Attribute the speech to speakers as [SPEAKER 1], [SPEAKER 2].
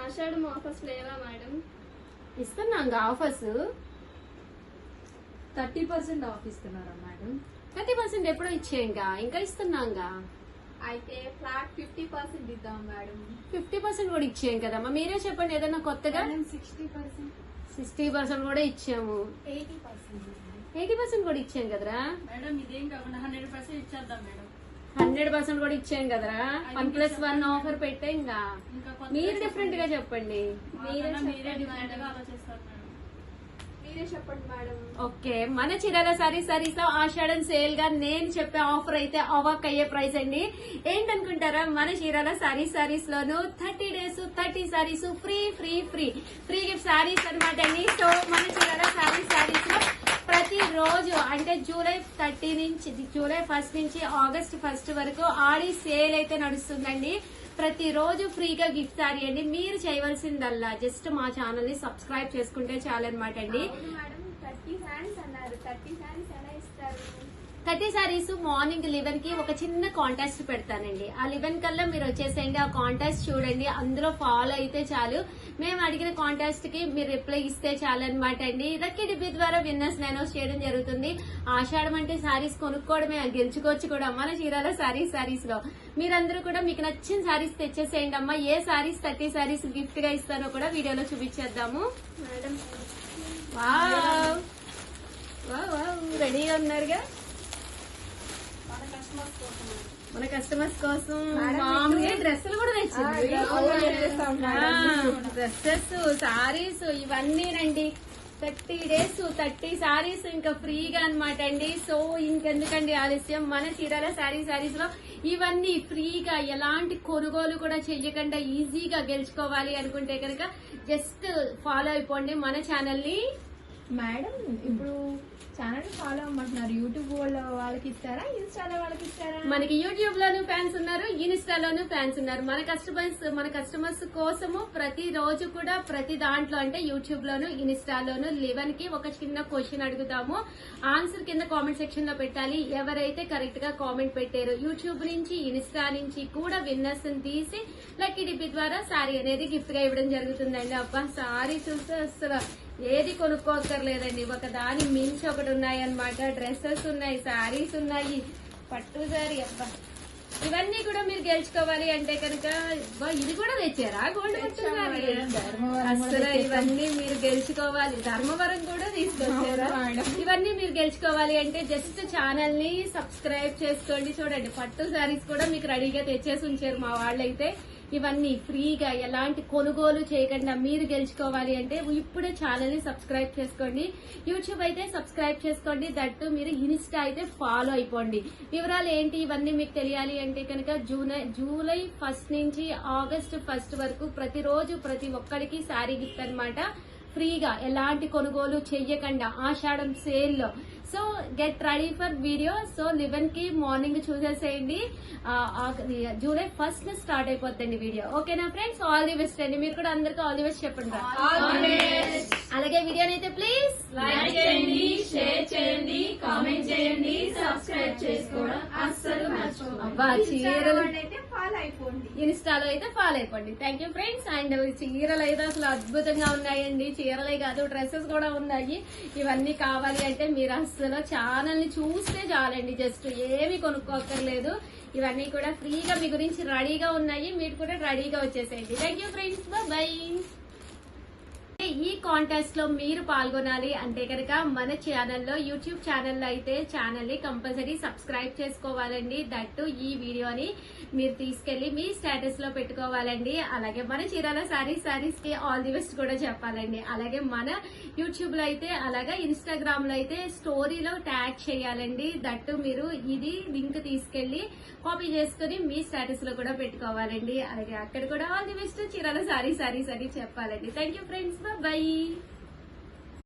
[SPEAKER 1] ఆషాఢం offers లేవా madam?
[SPEAKER 2] ఇస్తున్నాం offers.
[SPEAKER 3] 30% of ఇస్తున్నారా మేడం?
[SPEAKER 2] 30% ఎప్పుడో ఇచ్చేయంగా, ఇంకా ఇస్తున్నాంగా.
[SPEAKER 1] అయితే ఫ్లాట్ 50% ఇద్దాం మేడం.
[SPEAKER 2] 50% కూడా ఇచ్చేయం కదమ్మా. మీరే చెప్పండి ఏదైనా కొత్తగా. 60% కూడా ఇచ్చాము. 80% కూడా ఇచ్చాం కదరా
[SPEAKER 3] మేడం. ఇదేం కాకుండా 100% ఇచ్చేద్దాం మేడం.
[SPEAKER 2] 100% కూడా ఇచ్చాం కదరా. 1+1 ఆఫర్ పెట్టే. ఇంకా మీరు డిఫరెంట్ గా చెప్పండి.
[SPEAKER 3] మీరే డిమాండ్ గా ఆలోచిస్తారు మేడం.
[SPEAKER 1] మీరే చెప్పండి మేడం.
[SPEAKER 2] ఓకే, మన చీరాల సారీస్ లో ఆషాఢం సేల్ గా నేను చెప్పే ఆఫర్ అయితే అవాక్ అయ్యే ప్రైస్ అండి. ఏంటనుకుంటారా, మన చీరాల సారీస్ లోను 30 days 30 sarees free free free free gift saris అనమాట అండి. సో మన చీరాల సారీస్ లో ప్రతి రోజు అంటే జూలై 30 నుంచి జూలై 1 నుంచి ఆగస్ట్ 1 వరకు ఆడి సేల్ అయితే నడుస్తుందండి. ప్రతి రోజు ఫ్రీగా గిఫ్ట్ సారీ అండి. మీరు చేయవలసిందల్లా జస్ట్ మా ఛానల్ ని సబ్స్క్రైబ్ చేసుకుంటే చాలన్నమాట అండి.
[SPEAKER 1] మేడం 30 sarees అన్నారు. 30 sarees ఎలా ఇస్తారు?
[SPEAKER 2] 30 sarees మార్నింగ్ 11 కి ఒక చిన్న కాంటెస్ట్ పెడతానండి. ఆ 11 కల్లా మీరు వచ్చేసేయండి. ఆ కాంటెస్ట్ చూడండి, అందులో ఫాలో అయితే చాలు. మేము అడిగిన కాంటెస్ట్ కి మీరు రిప్లై ఇస్తే చాలు అనమాట అండి. లక్కీ డిబ్బీ ద్వారా విన్నర్స్ అనౌన్స్ చేయడం జరుగుతుంది. ఆషాఢం అంటే సారీస్ కొనుక్కోవడమే, గెలుచుకోవచ్చు కూడా మన చీరాల సారీస్ లో. మీరందరూ కూడా మీకు నచ్చిన సారీస్ తెచ్చేసేయండి అమ్మా. ఏ సారీస్ 30 sarees గిఫ్ట్ గా ఇస్తానో కూడా వీడియోలో చూపించేద్దాము.
[SPEAKER 1] మేడం
[SPEAKER 2] వావ్ రెడీగా ఉన్నారుగా. మన కస్టమర్స్ కోసం మామూలుగా డ్రెస్సులు కూడా తెచ్చింది. డ్రెస్సెస్, సారీస్ ఇవన్నీ రండి. 30 days 30 sarees ఇంకా ఫ్రీగా అనమాట అండి. సో ఇంకెందుకండి ఆలస్యం, మన చీరాల సారీస్ లో ఇవన్నీ ఫ్రీగా, ఎలాంటి కొనుగోలు కూడా చెయ్యకుండా ఈజీగా గెలుచుకోవాలి అనుకుంటే కనుక జస్ట్ ఫాలో అయిపోండి మన ఛానల్ ని.
[SPEAKER 4] మేడం ఇప్పుడు ఛానల్ ఫాలో అమ్మంటున్నారు. యూట్యూబ్ వాళ్ళకి ఇస్తారా, ఇన్స్టాలో వాళ్ళకి ఇస్తారా?
[SPEAKER 2] మనకి యూట్యూబ్ లోను ఫ్యాన్స్ ఉన్నారు, ఇన్స్టాలోను ఫ్యాన్స్ ఉన్నారు. మన కస్టమర్స్ కోసము ప్రతి రోజు కూడా ప్రతి దాంట్లో అంటే యూట్యూబ్ లోను ఇన్స్టాలోను 11 కి ఒక చిన్న క్వశ్చన్ అడుగుతాము. ఆన్సర్ కింద కామెంట్ సెక్షన్ లో పెట్టాలి. ఎవరైతే కరెక్ట్ గా కామెంట్ పెట్టారో యూట్యూబ్ నుంచి ఇన్స్టా నుంచి కూడా విన్నర్స్ తీసి లక్కీ డిబ్బీ ద్వారా సారీ అనేది గిఫ్ట్ గా ఇవ్వడం జరుగుతుందండి. అబ్బా సారీ చూస్తే అసలు ఏది కొనుక్కోక్కర్లేదండి, ఒక దాని మించి ఒకటి ఉన్నాయి అన్నమాట. డ్రెస్సెస్ ఉన్నాయి, సారీస్ ఉన్నాయి, పట్టు సారీ. అబ్బా ఇవన్నీ కూడా మీరు గెలుచుకోవాలి అంటే కనుక ఇది కూడా తెచ్చారా గోల్డ్ పట్టు సారీ. అసలు ఇవన్నీ మీరు గెలుచుకోవాలి. ధర్మవరం కూడా తీసుకొచ్చారా. ఇవన్నీ మీరు గెలుచుకోవాలి అంటే జస్ట్ ఛానల్ ని సబ్స్క్రైబ్ చేసుకోండి. చూడండి పట్టు సారీస్ కూడా మీకు రెడీగా తెచ్చేసి ఉంచారు మా వాళ్ళైతే. ఇవన్నీ ఫ్రీగా ఎలాంటి కొనుగోలు చేయకుండా మీరు గెలుచుకోవాలి అంటే ఇప్పుడే ఛానల్ ని సబ్స్క్రైబ్ చేసుకోండి. యూట్యూబ్ అయితే సబ్స్క్రైబ్ చేసుకోండి. దట్టు మీరు ఇన్స్టా అయితే ఫాలో అయిపోండి. వివరాలు ఏంటి ఇవన్నీ మీకు తెలియాలి అంటే కనుక జూలై 1 నుంచి ఆగస్ట్ 1 వరకు ప్రతిరోజు ప్రతి ఒక్కరికి శారీ గిఫ్ట్ అనమాట. ఫ్రీగా ఎలాంటి కొనుగోలు చెయ్యకుండా ఆషాఢం సేల్ లో. So get ready for video. So 11 కి మార్నింగ్ చూసేసేయండి. జూలై 1 స్టార్ట్ అయిపోతుంది వీడియో. ఓకేనా ఫ్రెండ్స్, ఆల్ ది బెస్ట్ అండి. మీరు కూడా అందరికీ ఆల్ ది బెస్ట్ చెప్పండి. అలాగే వీడియోని అయితే ప్లీజ్
[SPEAKER 3] లైక్ చేయండి, షేర్ చేయండి, కామెంట్ చేయండి, సబ్స్క్రైబ్ చేసుకోవడం అస్సలు మర్చిపోకండి.
[SPEAKER 2] అబ్బా చీరలు
[SPEAKER 1] అయితే ఫాలో అయిపోండి.
[SPEAKER 2] ఇన్స్టాలో అయితే ఫాలో అయిపోండి. Thank you friends. అండ్ చీరలు అయితే అసలు అద్భుతంగా ఉన్నాయండి. చీరలే కాదు డ్రెస్సెస్ కూడా ఉన్నాయి. ఇవన్నీ కావాలి అంటే మీరు అసలు ఛానల్ ని చూస్తే చాలండి. జస్ట్ ఏమి కొనుక్కోక్కర్లేదు. ఇవన్నీ కూడా ఫ్రీగా మీ గురించి రెడీగా ఉన్నాయి. మీరు కూడా రెడీగా వచ్చేసేయండి. Thank you friends, by. ఈ కాంటెస్ట్ లో మీరు పాల్గొనాలి అంటే కనుక మన ఛానల్లో యూట్యూబ్ ఛానల్లో అయితే ఛానల్ ని కంపల్సరీ సబ్స్క్రైబ్ చేసుకోవాలండి. దట్టు ఈ వీడియోని మీరు తీసుకెళ్లి మీ స్టేటస్ లో పెట్టుకోవాలండి. అలాగే మన చీరాల సారీస్ కి ఆల్ ది బెస్ట్ కూడా చెప్పాలండి. అలాగే మన యూట్యూబ్ లో అయితే అలాగే ఇన్స్టాగ్రామ్ లో అయితే స్టోరీలో ట్యాగ్ చేయాలండి. దట్టు మీరు ఇది లింక్ తీసుకెళ్లి కాపీ చేసుకుని మీ స్టేటస్ లో కూడా పెట్టుకోవాలండి. అలాగే అక్కడ కూడా all the best Chirala saris అని చెప్పాలండి. Thank you friends, by.